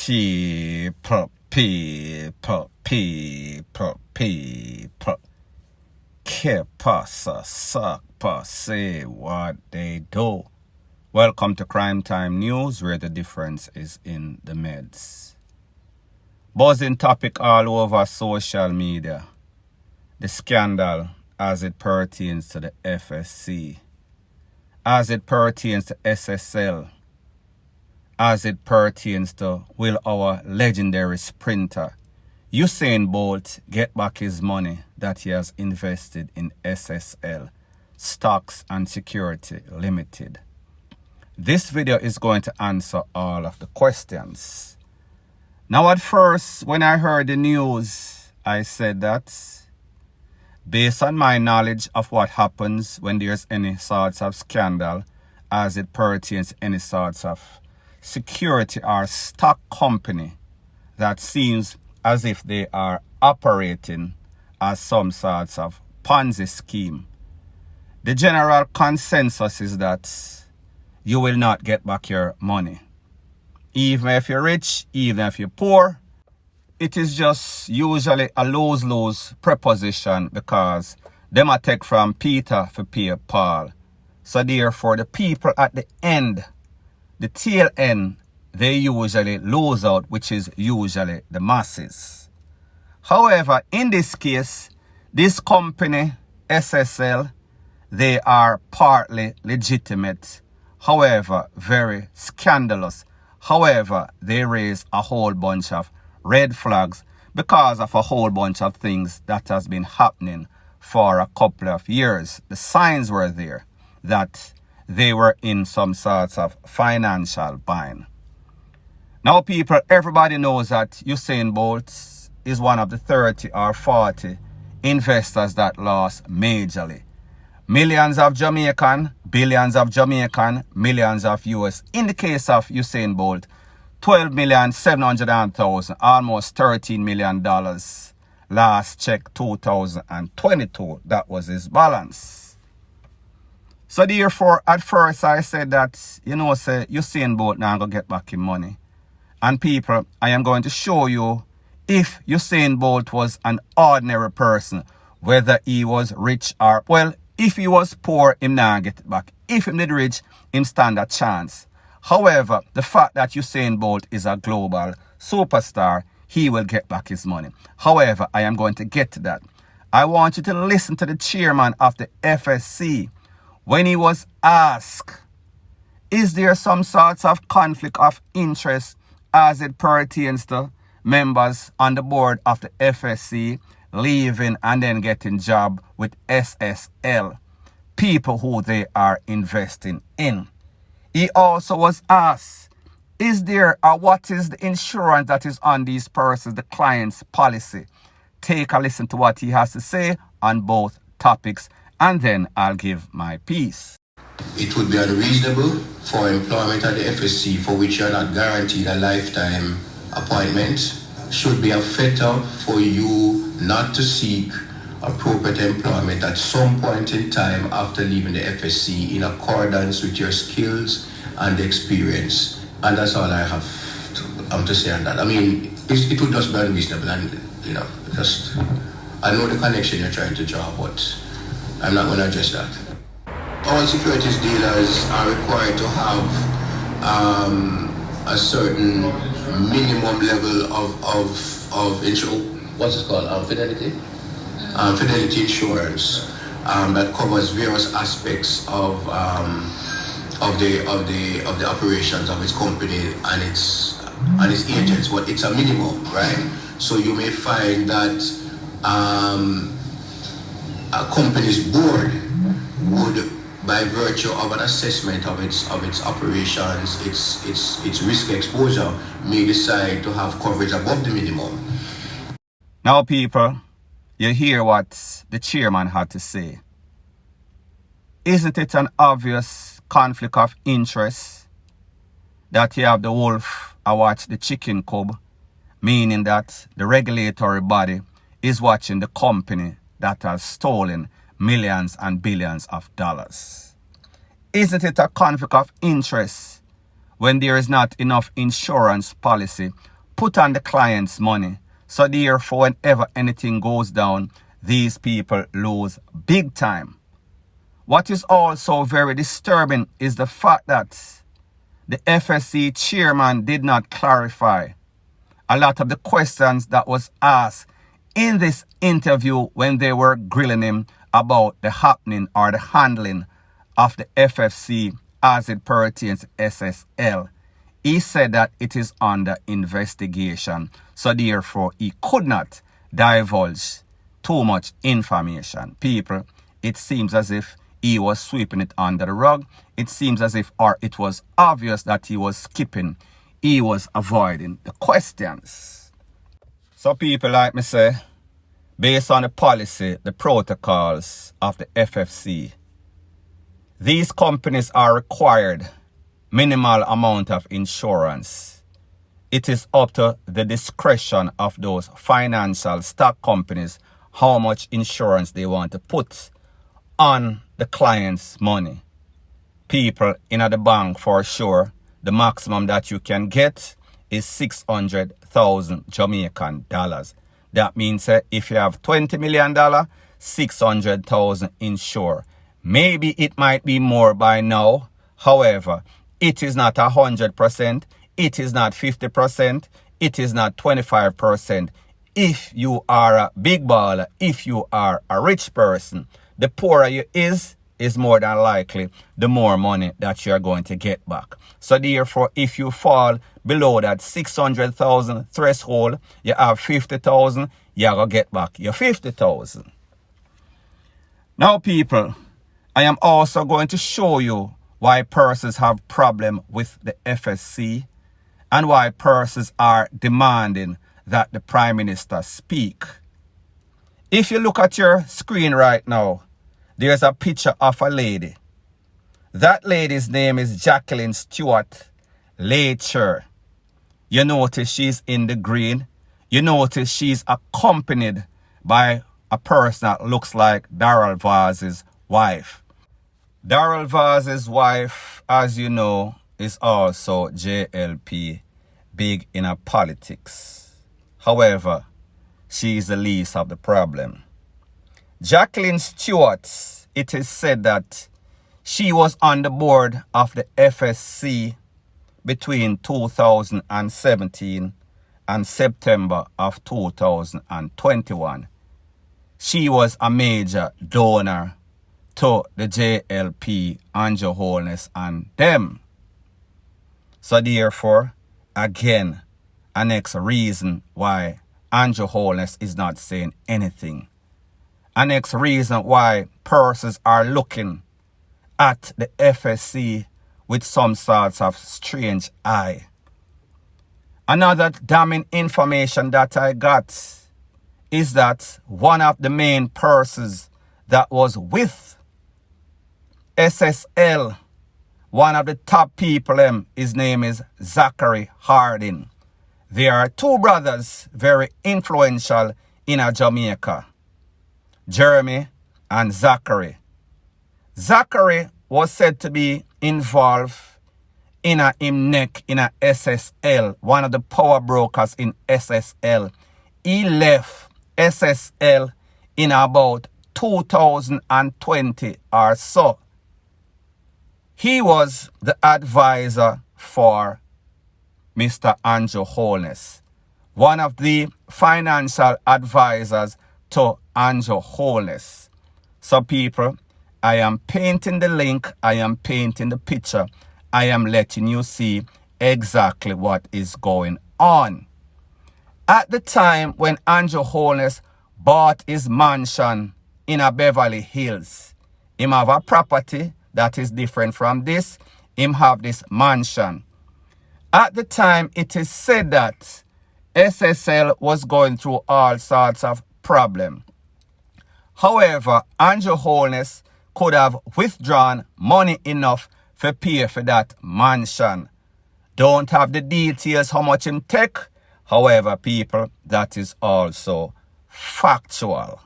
People. Que pasa, suck, say what they do. Welcome to Crime Time News, where the difference is in the meds. Buzzing topic all over social media. The scandal as it pertains to the FSC, as it pertains to SSL, as it pertains to will our legendary sprinter Usain Bolt get back his money that he has invested in SSL, Stocks and Security Limited. This video is going to answer all of the questions. Now at first, when I heard the news, I said that based on my knowledge of what happens when there's any sorts of scandal as it pertains to any sorts of security or stock company that seems as if they are operating as some sorts of Ponzi scheme. The general consensus is that you will not get back your money. Even if you're rich, even if you're poor, it is just usually a lose-lose proposition because them a take from Peter for pay Paul. So therefore the people at the end, the tail end, they usually lose out, which is usually the masses. However, in this case, this company, SSL, they are partly legitimate, however, very scandalous. However, they raise a whole bunch of red flags because of a whole bunch of things that has been happening for a couple of years. The signs were there that they were in some sorts of financial bind. Now people, everybody knows that Usain Bolt is one of the 30 or 40 investors that lost majorly. Millions of Jamaican, billions of Jamaican, millions of US. In the case of Usain Bolt, $12,700,000, almost $13 million. Last check 2022, that was his balance. So therefore, at first I said that, say Usain Bolt now go get back his money. And people, I am going to show you if Usain Bolt was an ordinary person, whether he was rich or, well, if he was poor, him not get it back. If him did rich, him stand a chance. However, the fact that Usain Bolt is a global superstar, he will get back his money. However, I am going to get to that. I want you to listen to the chairman of the FSC when he was asked, is there some sorts of conflict of interest as it pertains to members on the board of the FSC leaving and then getting job with SSL, people who they are investing in? He also was asked, is there or what is the insurance that is on these persons, the client's policy? Take a listen to what he has to say on both topics, and then I'll give my piece. It would be unreasonable for employment at the FSC for which you are not guaranteed a lifetime appointment. Should be a fetter for you not to seek appropriate employment at some point in time after leaving the FSC in accordance with your skills and experience. And that's all I have to say on that. I mean, it would just be unreasonable and, I know the connection you're trying to draw, but I'm not going to address that. All securities dealers are required to have a certain minimum level of insurance. What's it called? Fidelity? Fidelity insurance that covers various aspects of the operations of its company and its agents. But it's a minimum, right? So you may find that a company's board would, by virtue of an assessment of its operations, its risk exposure, may decide to have coverage above the minimum. Now people, you hear what the chairman had to say. Isn't it an obvious conflict of interest that you have the wolf watch the chicken cub, meaning that the regulatory body is watching the company that has stolen millions and billions of dollars? Isn't it a conflict of interest when there is not enough insurance policy put on the client's money. So therefore, whenever anything goes down, these people lose big time. What is also very disturbing is the fact that the FSC chairman did not clarify a lot of the questions that was asked in this interview when they were grilling him about the happening or the handling of the FFC as it pertains to SSL. He said that it is under investigation, so therefore he could not divulge too much information. People, it seems as if he was sweeping it under the rug. It seems as if, or it was obvious that he was skipping, he was avoiding the questions. So people, like me say, based on the policy, the protocols of the FFC, these companies are required minimal amount of insurance. It is up to the discretion of those financial stock companies how much insurance they want to put on the client's money. People in the bank, for sure, the maximum that you can get is 600,000 Jamaican dollars. That means if you have $20 million, 600,000 insure. Maybe it might be more by now. However, it is not 100%. It is not 50%. It is not 25%. If you are a big baller, if you are a rich person, the poorer you is more than likely the more money that you are going to get back. So therefore, if you fall below that 600,000 threshold, you have 50,000, you are going to get back your 50,000. Now people, I am also going to show you why persons have problem with the FSC and why persons are demanding that the Prime Minister speak. If you look at your screen right now, there's a picture of a lady. That lady's name is Jacqueline Stewart Lacher. You notice she's in the green. You notice she's accompanied by a person that looks like Darrell Vass's wife. Darrell Vass's wife, as you know, is also JLP, big in her politics. However, she is the least of the problem. Jacqueline Stewart, it is said that she was on the board of the FSC between 2017 and September of 2021. She was a major donor to the JLP, Andrew Holness and them. So therefore, again, a next reason why Andrew Holness is not saying anything. A next reason why persons are looking at the FSC with some sorts of strange eye. Another damning information that I got is that one of the main persons that was with SSL, one of the top people, his name is Zachary Harding. There are two brothers very influential in Jamaica, Jeremy and Zachary. Zachary was said to be involved in a SSL, one of the power brokers in SSL. He left SSL in about 2020 or so. He was the advisor for Mr. Andrew Holness, one of the financial advisors to Andrew Holness. So people, I am painting the link, I am painting the picture, I am letting you see exactly what is going on. At the time when Andrew Holness bought his mansion in a Beverly Hills, him have a property that is different from this, him have this mansion. At the time, it is said that SSL was going through all sorts of problems. However, Andrew Holness could have withdrawn money enough to pay for that mansion. Don't have the details how much him take. However, people, that is also factual.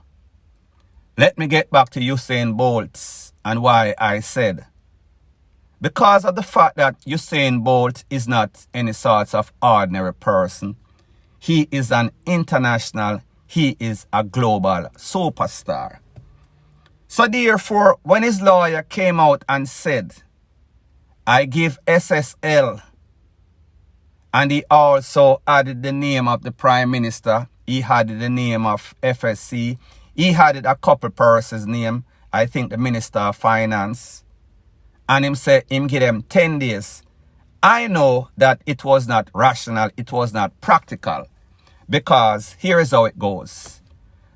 Let me get back to Usain Bolt and why I said. Because of the fact that Usain Bolt is not any sort of ordinary person. He is an international, he is a global superstar. So therefore, when his lawyer came out and said, I give SSL, and he also added the name of the Prime Minister, he added the name of FSC, he added a couple persons' name, I think the Minister of Finance, and him said him give them 10 days. I know that it was not rational, it was not practical, because here is how it goes.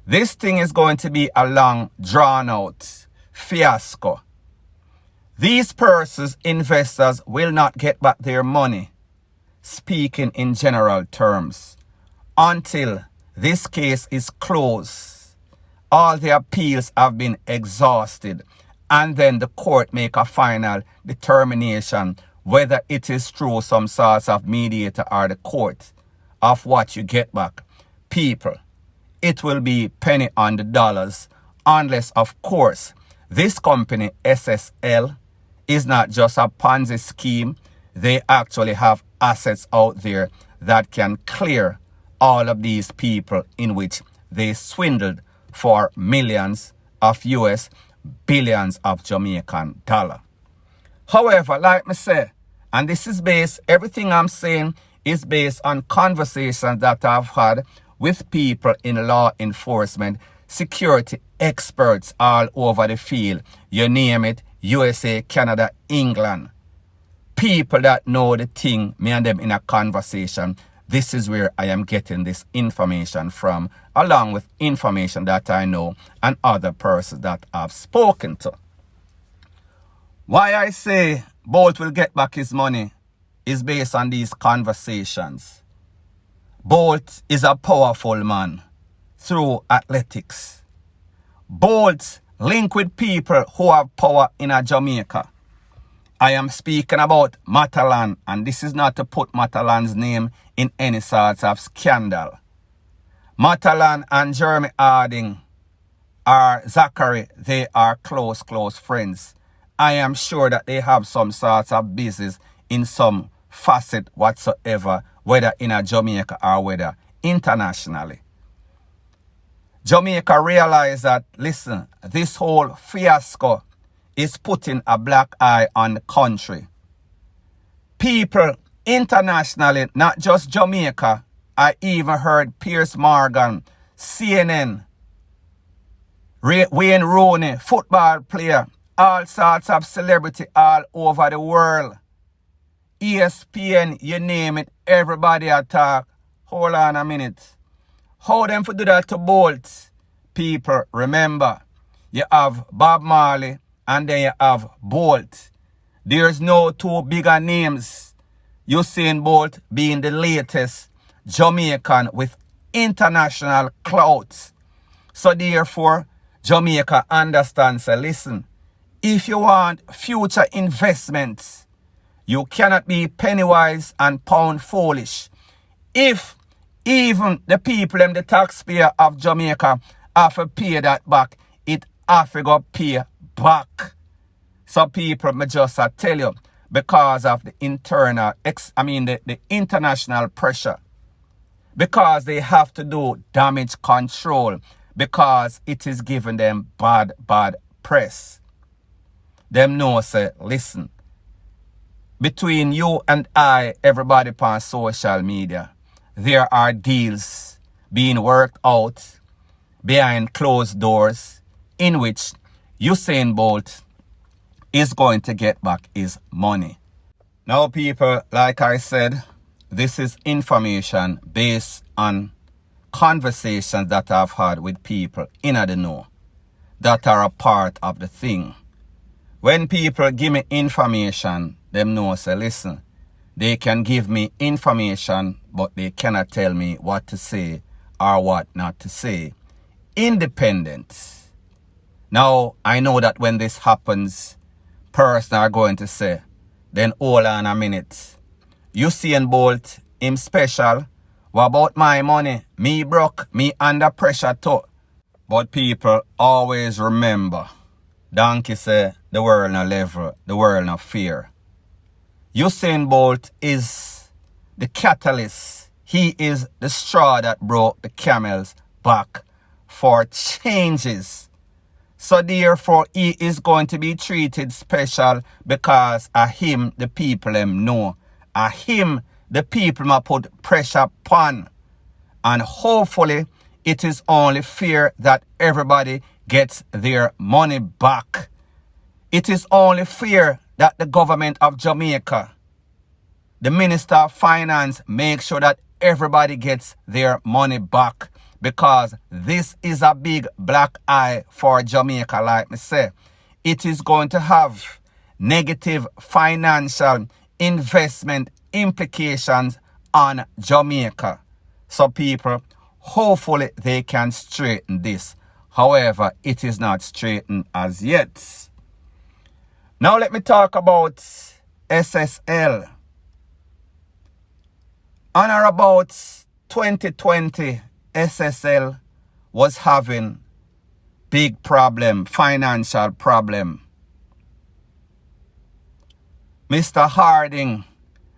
This thing is going to be a long, drawn-out fiasco. These persons, investors, will not get back their money, speaking in general terms, until this case is closed. All the appeals have been exhausted, and then the court make a final determination whether it is through some sorts of mediator or the court of what you get back. People, it will be penny on the dollars, unless, of course, this company, SSL, is not just a Ponzi scheme. They actually have assets out there that can clear all of these people in which they swindled for millions of US, billions of Jamaican dollar. However, like I say, and this is based, everything I'm saying is based on conversations that I've had with people in law enforcement, security experts all over the field. You name it, USA, Canada, England. People that know the thing, me and them in a conversation. This is where I am getting this information from, along with information that I know and other persons that I've spoken to. Why I say Bolt will get back his money is based on these conversations. Bolt is a powerful man through athletics. Bolt link with people who have power in a Jamaica. I am speaking about Matalan, and this is not to put Matalan's name in any sort of scandal. Matalan and Jeremy Harding are Zachary, they are close friends. I am sure that they have some sort of business in some facet whatsoever, whether in a Jamaica or whether internationally. Jamaica realized that, listen, this whole fiasco is putting a black eye on the country. People internationally, not just Jamaica, I even heard Piers Morgan, CNN, Wayne Rooney, football player, all sorts of celebrity all over the world. ESPN, you name it, everybody attack. Hold on a minute. How them for do that to Bolt? People, remember, you have Bob Marley and then you have Bolt. There's no two bigger names. Usain Bolt being the latest Jamaican with international clout. So therefore, Jamaica understands, listen, if you want future investments, you cannot be penny wise and pound foolish. If even the people and the taxpayer of Jamaica have to pay that back, it have to go pay back. So people, me just tell you, because of the internal, the international pressure, because they have to do damage control, because it is giving them bad press. Them know, say, listen, between you and I, everybody on social media, there are deals being worked out behind closed doors in which Usain Bolt is going to get back his money. Now, people, like I said, this is information based on conversations that I've had with people in the know that are a part of the thing. When people give me information, them know, say, listen, they can give me information, but they cannot tell me what to say or what not to say. Independent. Now, I know that when this happens, persons are going to say, then hold on a minute. Usain Bolt, him special. What about my money? Me broke, me under pressure too. But people always remember, Donkey say, the world no level, the world no fear. Usain Bolt is the catalyst. He is the straw that broke the camel's back for changes. So therefore, he is going to be treated special because of him, the people them know. A him, the people ma put pressure upon. And hopefully, it is only fair that everybody gets their money back. It is only fair that the government of Jamaica, the Minister of Finance, make sure that everybody gets their money back. Because this is a big black eye for Jamaica, like me say. It is going to have negative financial investment implications on Jamaica. So people, hopefully they can straighten this. However, it is not straightened as yet. Now let me talk about SSL. On or about 2020, SSL was having big problem, financial problem. Mr. Harding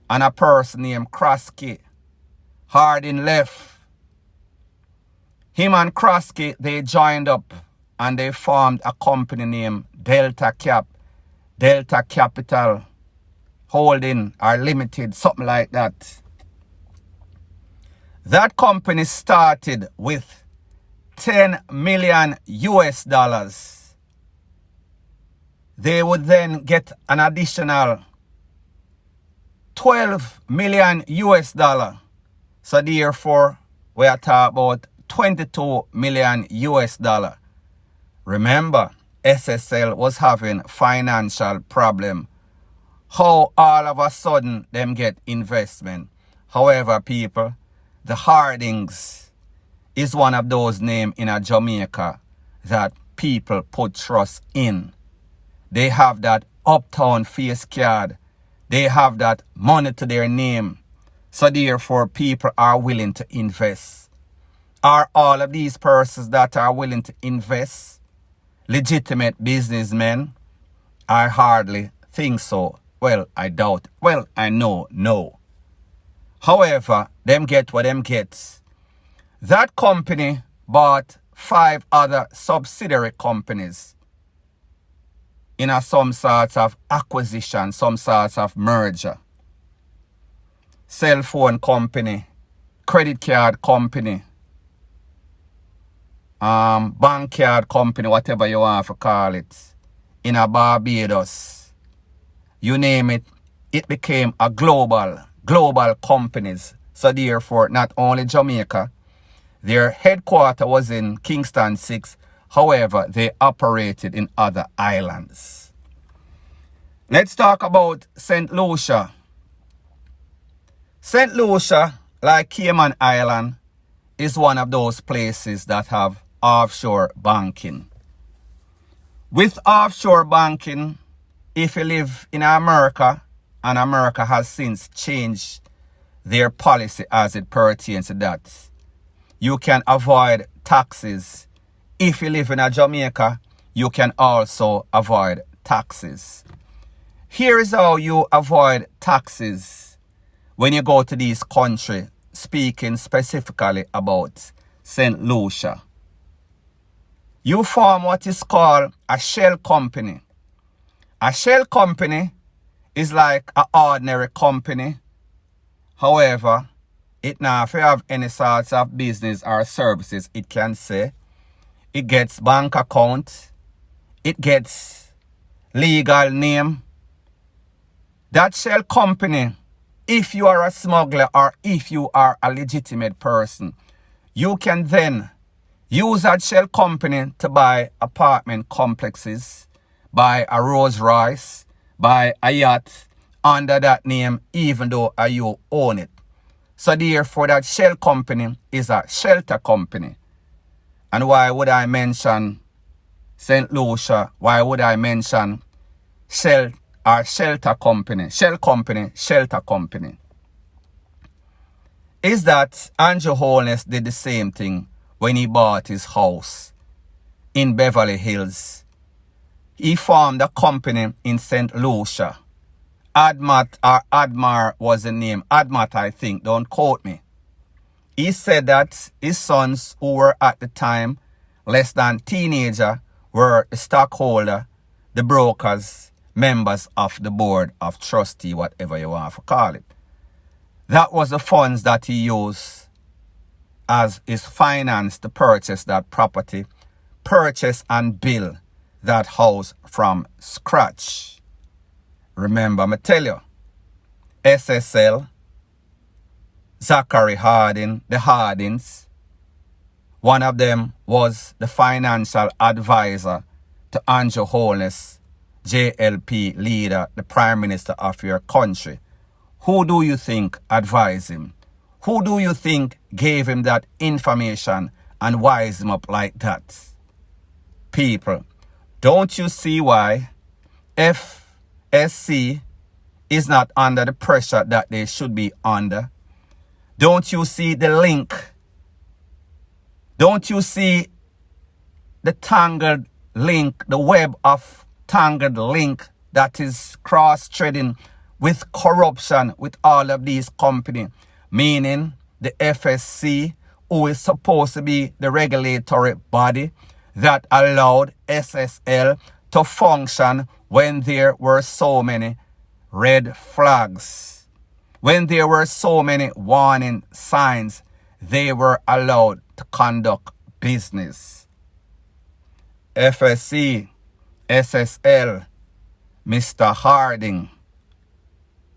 and a person named Krosky. Harding left. Him and Krosky, they joined up and they formed a company named Delta Capital Holding or Limited, something like that. That company started with 10 million US dollars. They would then get an additional 12 million US dollar. So therefore, we are talking about 22 million US dollar. Remember, SSL was having financial problem. How all of a sudden them get investment? However, people, the Hardings is one of those names in a Jamaica that people put trust in. They have that uptown face card. They have that money to their name. So therefore, people are willing to invest. Are all of these persons that are willing to invest legitimate businessmen? I hardly think so. Well, I doubt. Well, I know, no. However, them get what them gets. That company bought 5 other subsidiary companies in some sorts of acquisition, some sorts of merger. Cell phone company, credit card company, bank card company, whatever you want to call it, in a Barbados. You name it, it became a global companies. So therefore, not only Jamaica, their headquarters was in Kingston 6. However, they operated in other islands. Let's talk about St. Lucia. St. Lucia, like Cayman Island, is one of those places that have offshore banking. With offshore banking, if you live in America, and America has since changed their policy as it pertains to that, you can avoid taxes. If you live in a Jamaica, you can also avoid taxes. Here is how you avoid taxes when you go to these countries, speaking specifically about St. Lucia. You form what is called a shell company. A shell company is like an ordinary company. However, it now, if you have any sorts of business or services, it can say, it gets bank account, it gets legal name. That shell company, if you are a smuggler or if you are a legitimate person, you can then use that shell company to buy apartment complexes, buy a Rolls Royce, buy a yacht under that name, even though you own it. So therefore, that shell company is a shelter company. And why would I mention St. Lucia? Why would I mention shelter company? Shell company, shelter company. Is that Andrew Holness did the same thing when he bought his house in Beverly Hills. He formed a company in St. Lucia. Admat or Admar was the name. Admat, I think. Don't quote me. He said that his sons, who were at the time less than teenager, were the stockholder, the brokers, members of the board of trustee, whatever you want to call it. That was the funds that he used as his finance to purchase that property, purchase and build that house from scratch. Remember, me tell you, SSL, Zachary Harding, the Hardings, one of them was the financial advisor to Andrew Holness, JLP leader, the Prime Minister of your country. Who do you think advised him? Who do you think gave him that information and wised him up like that? People, don't you see why FSC is not under the pressure that they should be under? Don't you see the link? Don't you see the tangled link, the web of tangled link that is cross-threading with corruption with all of these companies? Meaning the FSC, who is supposed to be the regulatory body that allowed SSL to function when there were so many red flags. When there were so many warning signs, they were allowed to conduct business. FSC, SSL, Mr. Harding,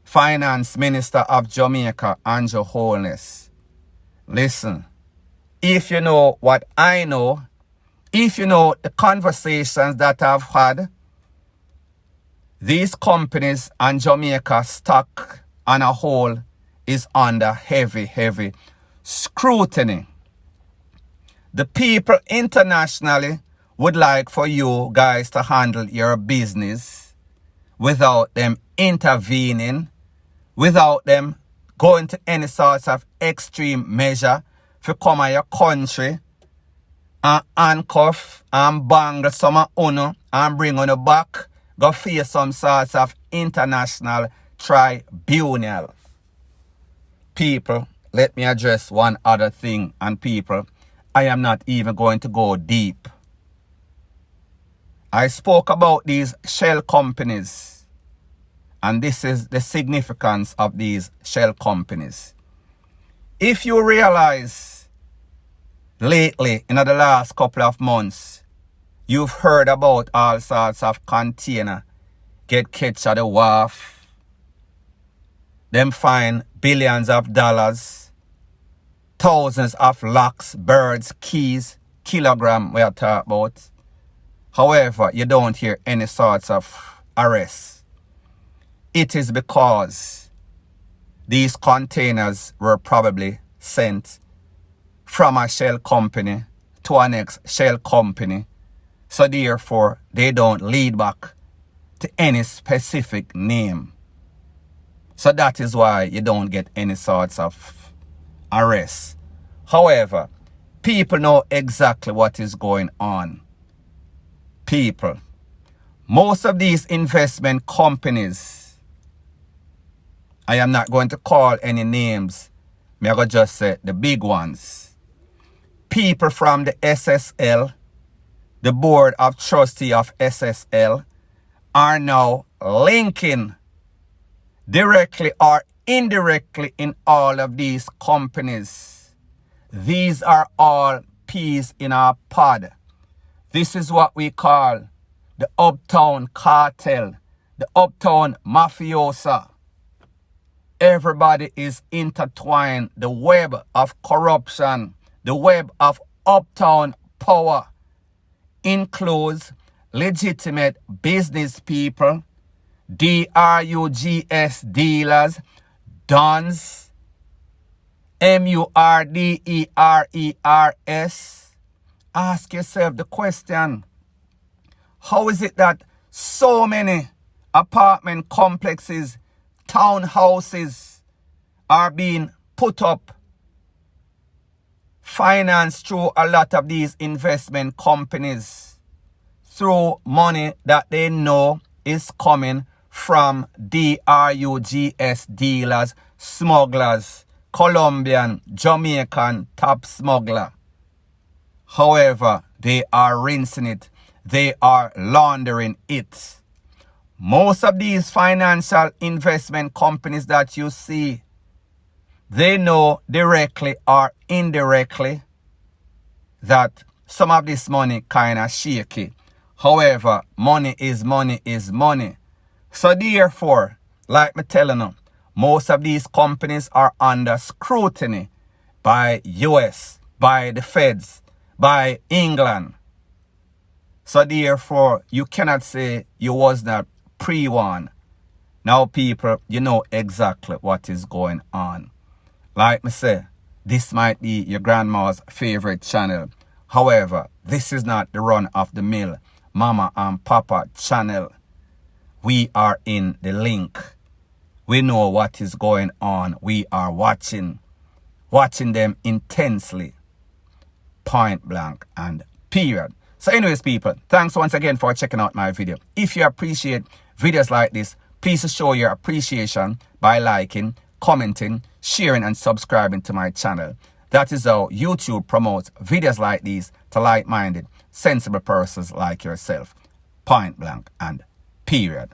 Finance Minister of Jamaica, Andrew Holness. Listen, if you know what I know, if you know the conversations that I've had, these companies and Jamaica stock on a whole is under heavy scrutiny. The people internationally would like for you guys to handle your business without them intervening, without them going to any sorts of extreme measure to come at your country and handcuff and bangle some of you and bring on back, go face some sorts of international tribunal. People, let me address one other thing, and people, I am not even going to go deep. I spoke about these shell companies, and this is the significance of these shell companies. If you realize lately, in the last couple of months, you've heard about all sorts of container get catch at the wharf. Them find billions of dollars, thousands of locks, birds, keys, kilogram we are talking about. However, you don't hear any sorts of arrests. It is because these containers were probably sent from a shell company to our next shell company. So therefore, they don't lead back to any specific name. So that is why you don't get any sorts of arrests. However, people know exactly what is going on. People, most of these investment companies, I am not going to call any names, I'm going to just say the big ones. People from the SSL, the board of trustee of SSL, are now linking directly or indirectly in all of these companies. These are all peas in our pod. This is what we call the Uptown cartel, the Uptown mafiosa. Everybody is intertwined. The web of corruption, the web of uptown power includes legitimate business people, DRUGS dealers, dons, MURDERERS. Ask yourself the question, how is it that so many apartment complexes, townhouses are being put up, financed through a lot of these investment companies, through money that they know is coming from DRUGS dealers, smugglers, Colombian, Jamaican top smuggler. However, they are rinsing it. They are laundering it. Most of these financial investment companies that you see, they know directly or indirectly that some of this money kind of shaky. However, money is money is money. So therefore, like me telling you, most of these companies are under scrutiny by US, by the feds, by England. So therefore, you cannot say you was not pre-warned. Now people, you know exactly what is going on. Like me say, this might be your grandma's favorite channel. However, this is not the run-of-the-mill Mama and Papa channel. We are in the link. We know what is going on. We are watching them intensely. Point blank and period. So anyways, people, thanks once again for checking out my video. If you appreciate videos like this, please show your appreciation by liking, commenting, sharing and subscribing to my channel. That is how YouTube promotes videos like these to like-minded, sensible persons like yourself. Point blank and period.